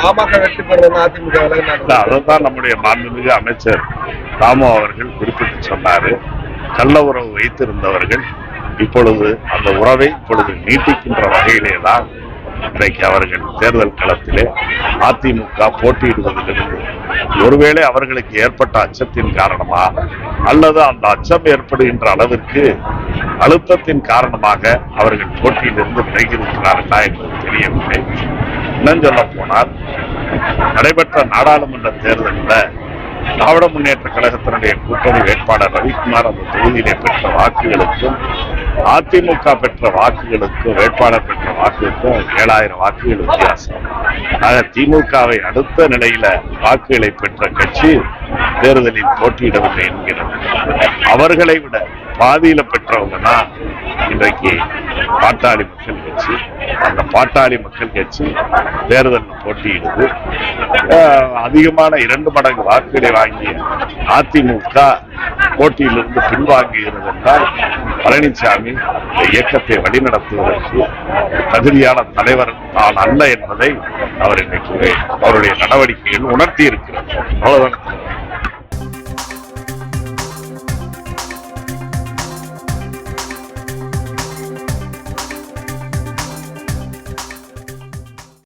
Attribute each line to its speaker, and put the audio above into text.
Speaker 1: பாமக வெற்றி பெறுவது அதிமுக
Speaker 2: அதைத்தான் நம்முடைய மாண்புமிகு அமைச்சர் ராமு அவர்கள் குறிப்பிட்டு சொன்னாரு. கள்ள உறவு வைத்திருந்தவர்கள் இப்பொழுது அந்த உறவை இப்பொழுது நீட்டிக்கின்ற வகையிலேதான் இன்றைக்கு அவர்கள் தேர்தல் களத்திலே அதிமுக போட்டியிடுவதிலிருந்து ஒருவேளை அவர்களுக்கு ஏற்பட்ட அச்சத்தின் காரணமா அல்லது அந்த அச்சம் ஏற்படுகின்ற அளவிற்கு அழுத்தத்தின் காரணமாக அவர்கள் போட்டியிலிருந்து விலகியிருக்கிறார்களா என்பது தெரியவில்லை. இன்னும் சொல்ல போனால் நடைபெற்ற நாடாளுமன்ற தேர்தலில் திராவிட முன்னேற்ற கழகத்தினுடைய கூட்டணி வேட்பாளர் ரவிக்குமார் அந்த தொகுதியிலே பெற்ற வாக்குகளுக்கும் அதிமுக பெற்ற வாக்குகளுக்கும் வேட்பாளர் பெற்ற வாக்குகளுக்கும் 7000 வாக்குகள் வித்தியாசம். ஆக திமுகவை அடுத்த நிலையில வாக்குகளை பெற்ற கட்சி தேர்தலில் போட்டியிடவில்லை என்கிறது. அவர்களை விட பாதியில பெற்றவங்க தான் இன்றைக்கு பாட்டாளி மக்கள் கட்சி. அந்த பாட்டாளி மக்கள் கட்சி தேர்தலில் போட்டியிடுது. அதிகமான 2 மடங்கு வாக்குகளை வாங்கிய அதிமுக போட்டியிலிருந்து பின்வாங்குகிறது என்றால் பழனிசாமி இந்த இயக்கத்தை வழிநடத்துவதற்கு தகுதியான தலைவர் தான் அல்ல என்பதை அவர் இன்றைக்கு அவருடைய நடவடிக்கைகள் உணர்த்தி இருக்கிறார். அவ்வளவுதான்.